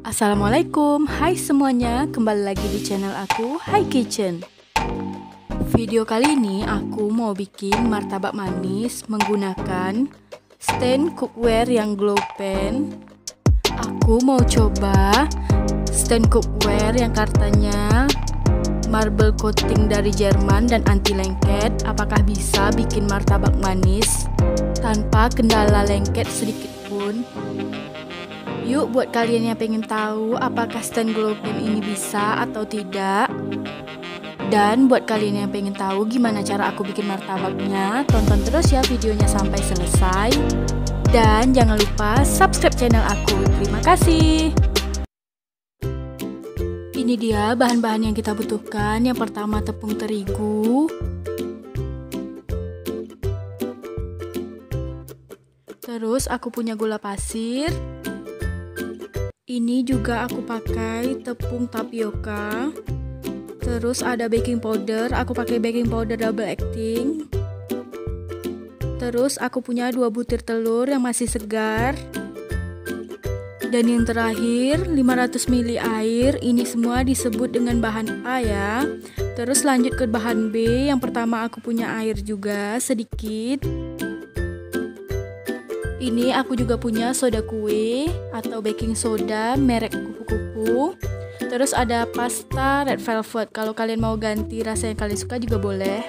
Assalamualaikum, hai semuanya, kembali lagi di channel aku, Hai Kitchen. Video kali ini aku mau bikin martabak manis menggunakan stand cookware yang glow pan. Aku mau coba stand cookware yang katanya marble coating dari Jerman dan anti lengket. Apakah bisa bikin martabak manis tanpa kendala lengket sedikit pun? Yuk, buat kalian yang pengen tahu apakah stand glow pan ini bisa atau tidak, dan buat kalian yang pengen tahu gimana cara aku bikin martabaknya, tonton terus ya videonya sampai selesai. Dan jangan lupa subscribe channel aku. Terima kasih. Ini dia bahan-bahan yang kita butuhkan. Yang pertama tepung terigu, terus aku punya gula pasir. Ini juga aku pakai tepung tapioka. Terus ada baking powder, aku pakai baking powder double acting. Terus aku punya 2 butir telur yang masih segar. Dan yang terakhir 500 ml air. Ini semua disebut dengan bahan A ya. Terus lanjut ke bahan B. Yang pertama aku punya air juga sedikit. Ini aku juga punya soda kue atau baking soda merek kupu-kupu. Terus ada pasta red velvet. Kalau kalian mau ganti rasa yang kalian suka juga boleh.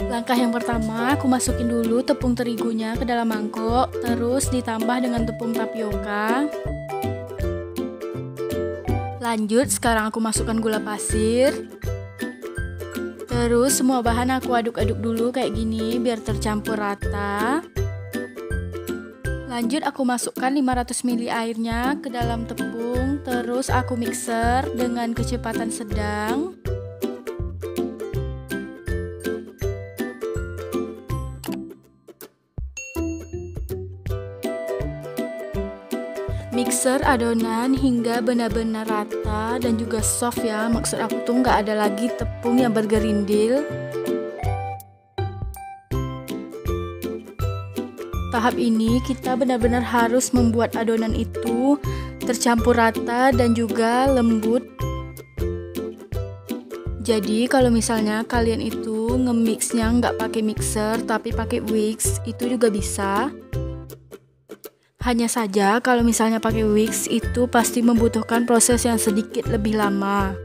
Langkah yang pertama, aku masukin dulu tepung terigunya ke dalam mangkok. Terus ditambah dengan tepung tapioka. Lanjut, sekarang aku masukkan gula pasir. Terus semua bahan aku aduk-aduk dulu kayak gini biar tercampur rata. Lanjut aku masukkan 500 ml airnya ke dalam tepung. Terus aku mixer dengan kecepatan sedang. Mixer adonan hingga benar-benar rata dan juga soft ya. Maksud aku tuh nggak ada lagi tepung yang bergerindil. Tahap ini kita benar-benar harus membuat adonan itu tercampur rata dan juga lembut. Jadi kalau misalnya kalian itu nge-mixnya nggak pakai mixer tapi pakai whisk, itu juga bisa. Hanya saja kalau misalnya pakai whisk itu pasti membutuhkan proses yang sedikit lebih lama.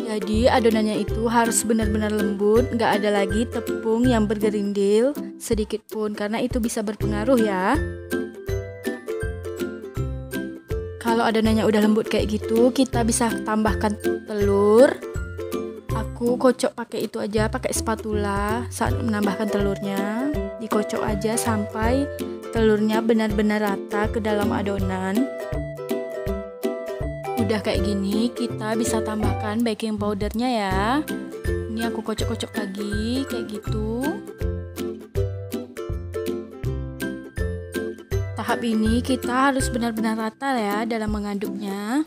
Jadi adonannya itu harus benar-benar lembut, nggak ada lagi tepung yang bergerindil sedikit pun, karena itu bisa berpengaruh ya. Kalau adonannya udah lembut kayak gitu, kita bisa tambahkan telur. Aku kocok pakai itu aja, pakai spatula saat menambahkan telurnya. Dikocok aja sampai telurnya benar-benar rata ke dalam adonan. Udah kayak gini, kita bisa tambahkan baking powdernya ya. Ini aku kocok-kocok lagi kayak gitu. Tahap ini kita harus benar-benar rata ya dalam mengaduknya.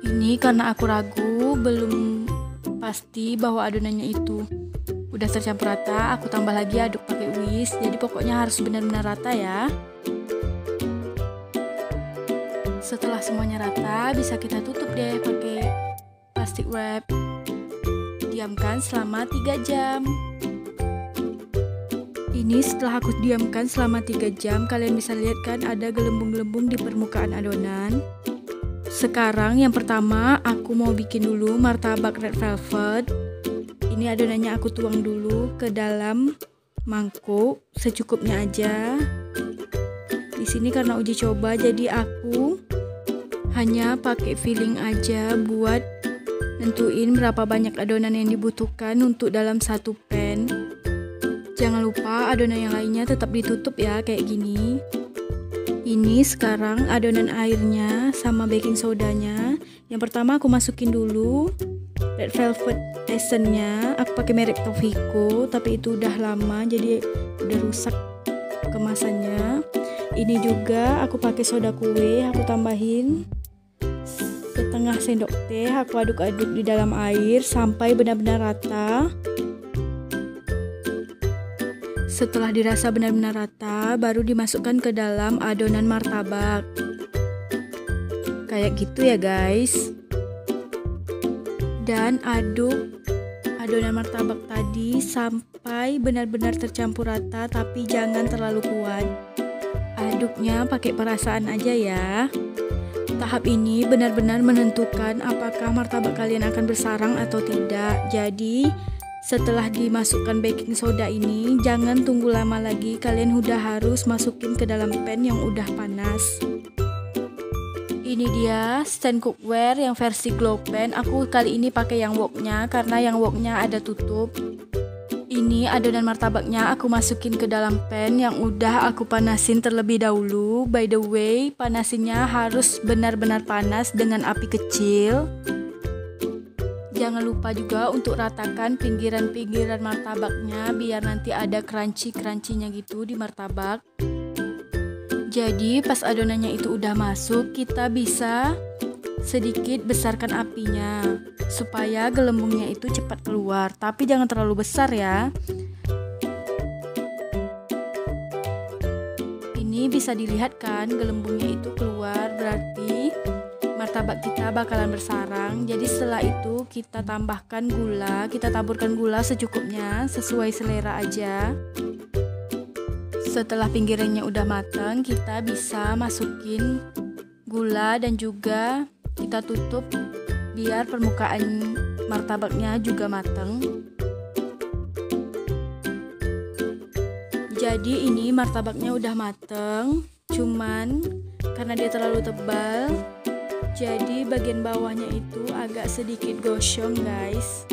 Ini karena aku ragu, belum pasti bahwa adonannya itu udah tercampur rata, aku tambah lagi aduk pakai whisk. Jadi pokoknya harus benar-benar rata ya. Setelah semuanya rata, bisa kita tutup deh pakai plastic wrap. Diamkan selama 3 jam. Ini setelah aku diamkan selama 3 jam, kalian bisa lihat kan ada gelembung-gelembung di permukaan adonan. Sekarang yang pertama aku mau bikin dulu martabak red velvet. Ini adonannya aku tuang dulu ke dalam mangkuk secukupnya aja. Di sini karena uji coba jadi aku hanya pakai filling aja buat nentuin berapa banyak adonan yang dibutuhkan untuk dalam satu pan. Jangan lupa adonan yang lainnya tetap ditutup ya kayak gini. Ini sekarang adonan airnya sama baking sodanya. Yang pertama aku masukin dulu red velvet essence-nya. Aku pakai merek Tofico, tapi itu udah lama jadi udah rusak kemasannya. Ini juga aku pakai soda kue, aku tambahin setengah sendok teh. Aku aduk-aduk di dalam air sampai benar-benar rata. Setelah dirasa benar-benar rata, baru dimasukkan ke dalam adonan martabak. Kayak gitu ya guys. Dan aduk adonan martabak tadi sampai benar-benar tercampur rata, tapi jangan terlalu kuat. Aduknya pakai perasaan aja ya. Tahap ini benar-benar menentukan apakah martabak kalian akan bersarang atau tidak. Jadi setelah dimasukkan baking soda ini, jangan tunggu lama lagi, kalian udah harus masukin ke dalam pan yang udah panas. Ini dia stand cookware yang versi glow pan. Aku kali ini pakai yang woknya karena yang woknya ada tutup. Ini adonan martabaknya aku masukin ke dalam pan yang udah aku panasin terlebih dahulu. By the way, panasinnya harus benar-benar panas dengan api kecil. Jangan lupa juga untuk ratakan pinggiran-pinggiran martabaknya biar nanti ada crunchy-crunchy-nya gitu di martabak. Jadi pas adonannya itu udah masuk, kita bisa sedikit besarkan apinya supaya gelembungnya itu cepat keluar, tapi jangan terlalu besar ya. Ini bisa dilihat kan gelembungnya itu keluar, berarti martabak kita bakalan bersarang. Jadi setelah itu kita tambahkan gula, kita taburkan gula secukupnya sesuai selera aja. Setelah pinggirannya udah matang, kita bisa masukin gula dan juga kita tutup biar permukaan martabaknya juga matang. Jadi ini martabaknya udah matang, cuman karena dia terlalu tebal, jadi bagian bawahnya itu agak sedikit gosong guys.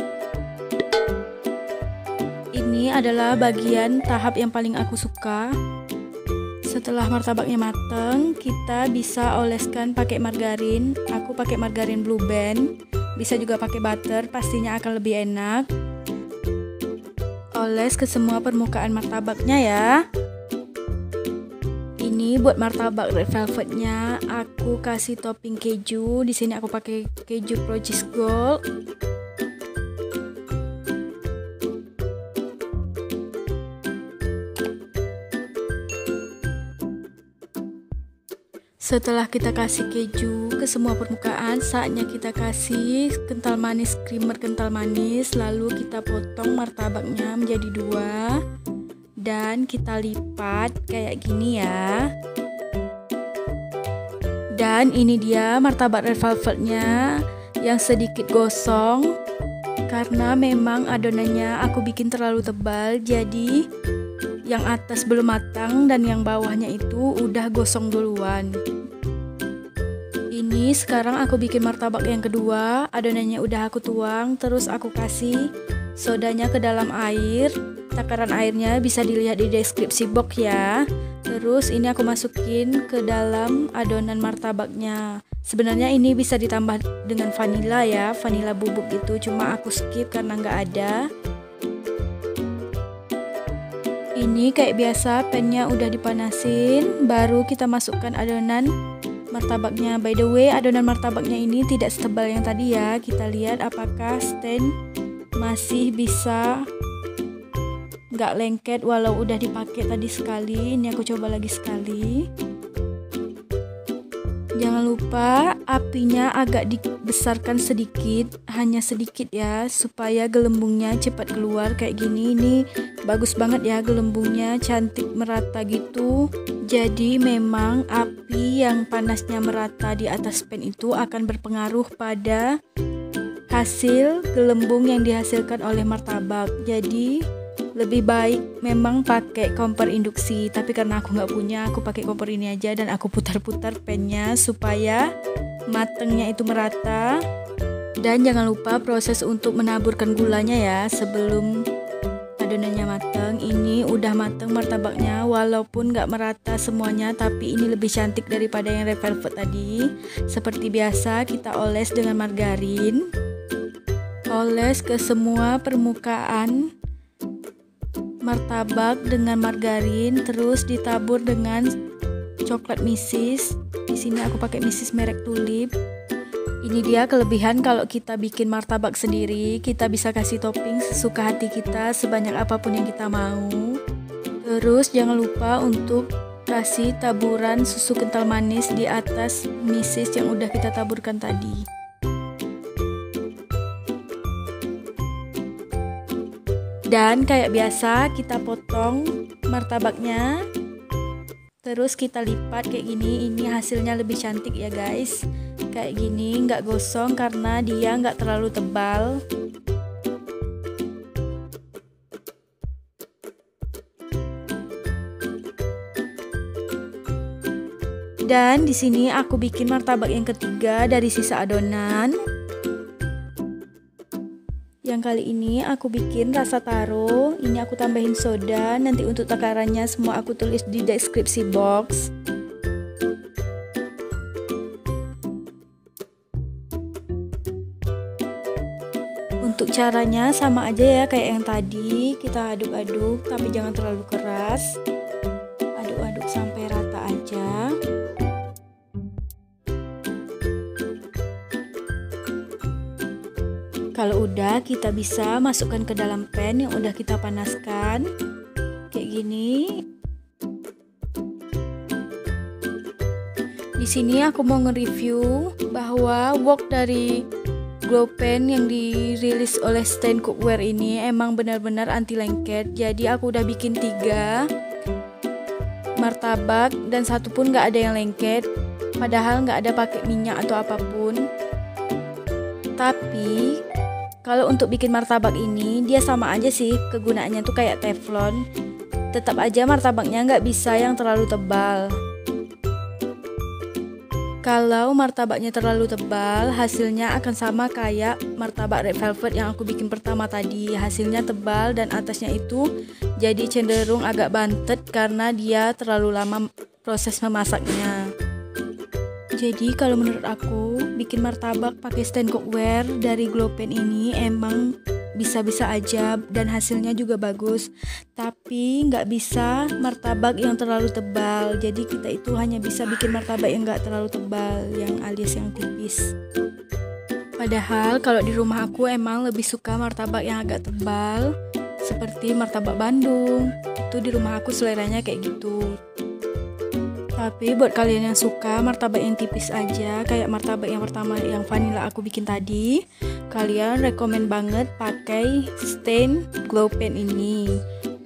Ini adalah bagian tahap yang paling aku suka. Setelah martabaknya matang, kita bisa oleskan pakai margarin. Aku pakai margarin Blue Band. Bisa juga pakai butter, pastinya akan lebih enak. Oles ke semua permukaan martabaknya ya. Ini buat martabak red velvetnya, aku kasih topping keju. Di sini aku pakai keju Pro Cheese Gold. Setelah kita kasih keju ke semua permukaan, saatnya kita kasih kental manis, creamer kental manis. Lalu kita potong martabaknya menjadi 2 dan kita lipat kayak gini ya. Dan ini dia martabak red velvetnya yang sedikit gosong karena memang adonannya aku bikin terlalu tebal, jadi yang atas belum matang dan yang bawahnya itu udah gosong duluan. Ini sekarang aku bikin martabak yang kedua. Adonannya udah aku tuang, terus aku kasih sodanya ke dalam air. Takaran airnya bisa dilihat di deskripsi box ya. Terus ini aku masukin ke dalam adonan martabaknya. Sebenarnya ini bisa ditambah dengan vanila ya, vanila bubuk gitu, cuma aku skip karena nggak ada. Ini kayak biasa, pannya udah dipanasin, baru kita masukkan adonan martabaknya. By the way, adonan martabaknya ini tidak setebal yang tadi ya. Kita lihat apakah stand masih bisa nggak lengket walau udah dipakai tadi sekali. Ini aku coba lagi sekali. Jangan lupa apinya agak dibesarkan sedikit, hanya sedikit ya, supaya gelembungnya cepat keluar kayak gini. Ini bagus banget ya, gelembungnya cantik merata gitu. Jadi memang api yang panasnya merata di atas pan itu akan berpengaruh pada hasil gelembung yang dihasilkan oleh martabak. Jadi lebih baik memang pakai kompor induksi, tapi karena aku nggak punya, aku pakai kompor ini aja dan aku putar-putar pannya supaya matangnya itu merata. Dan jangan lupa proses untuk menaburkan gulanya ya sebelum adonannya matang. Ini udah matang martabaknya, walaupun nggak merata semuanya, tapi ini lebih cantik daripada yang red velvet tadi. Seperti biasa kita oles dengan margarin, oles ke semua permukaan martabak dengan margarin, terus ditabur dengan coklat misis. Di sini aku pakai misis merek Tulip. Ini dia kelebihan kalau kita bikin martabak sendiri, kita bisa kasih topping sesuka hati kita sebanyak apapun yang kita mau. Terus jangan lupa untuk kasih taburan susu kental manis di atas misis yang udah kita taburkan tadi. Dan kayak biasa kita potong martabaknya. Terus kita lipat kayak gini, ini hasilnya lebih cantik ya guys. Kayak gini, nggak gosong karena dia nggak terlalu tebal. Dan di sini aku bikin martabak yang ketiga dari sisa adonan. Yang kali ini aku bikin rasa taro, ini aku tambahin soda, nanti untuk takarannya semua aku tulis di deskripsi box. Untuk caranya sama aja ya kayak yang tadi, kita aduk-aduk tapi jangan terlalu keras. Aduk-aduk sampai rata aja. Kalau udah, kita bisa masukkan ke dalam pan yang udah kita panaskan. Kayak gini. Di sini aku mau nge-review bahwa wok dari glow pan yang dirilis oleh Stand Cookware ini emang benar-benar anti lengket. Jadi aku udah bikin 3 martabak dan satu pun nggak ada yang lengket. Padahal nggak ada pakai minyak atau apapun. Tapi kalau untuk bikin martabak ini, dia sama aja sih kegunaannya tuh kayak teflon. Tetap aja martabaknya nggak bisa yang terlalu tebal. Kalau martabaknya terlalu tebal, hasilnya akan sama kayak martabak red velvet yang aku bikin pertama tadi. Hasilnya tebal dan atasnya itu jadi cenderung agak bantet karena dia terlalu lama proses memasaknya. Jadi kalau menurut aku, bikin martabak pakai Stand Cookware dari glow pan ini emang bisa-bisa aja dan hasilnya juga bagus. Tapi nggak bisa martabak yang terlalu tebal. Jadi kita itu hanya bisa bikin martabak yang nggak terlalu tebal, yang alias yang tipis. Padahal kalau di rumah aku emang lebih suka martabak yang agak tebal, seperti martabak Bandung. Itu di rumah aku seleranya kayak gitu. Tapi buat kalian yang suka martabak yang tipis aja, kayak martabak yang pertama yang vanilla aku bikin tadi, kalian rekomen banget pakai Stand glow pan ini.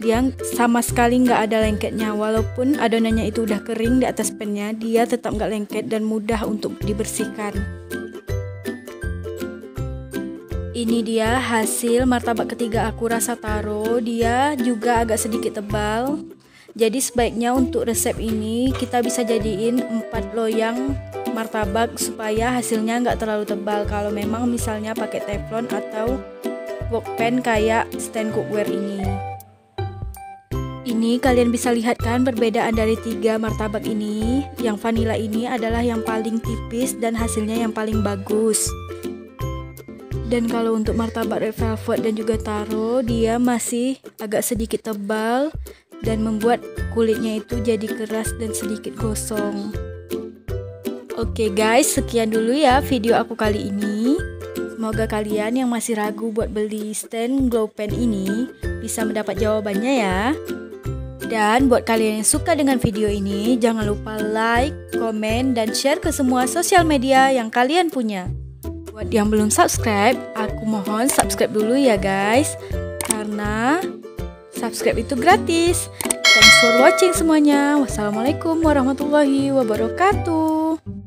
Dia sama sekali nggak ada lengketnya, walaupun adonannya itu udah kering di atas pannya, dia tetap nggak lengket dan mudah untuk dibersihkan. Ini dia hasil martabak ketiga aku rasa taro, dia juga agak sedikit tebal. Jadi sebaiknya untuk resep ini kita bisa jadiin 4 loyang martabak supaya hasilnya nggak terlalu tebal kalau memang misalnya pakai teflon atau wok pan kayak Stand Cookware ini. Ini kalian bisa lihat kan perbedaan dari 3 martabak ini. Yang vanilla ini adalah yang paling tipis dan hasilnya yang paling bagus. Dan kalau untuk martabak red velvet dan juga taro, dia masih agak sedikit tebal dan membuat kulitnya itu jadi keras dan sedikit gosong. Oke guys, sekian dulu ya video aku kali ini. Semoga kalian yang masih ragu buat beli Stand glow pan ini bisa mendapat jawabannya ya. Dan buat kalian yang suka dengan video ini, jangan lupa like, komen, dan share ke semua sosial media yang kalian punya. Buat yang belum subscribe, aku mohon subscribe dulu ya guys, karena subscribe itu gratis. Thanks for watching semuanya. Wassalamualaikum warahmatullahi wabarakatuh.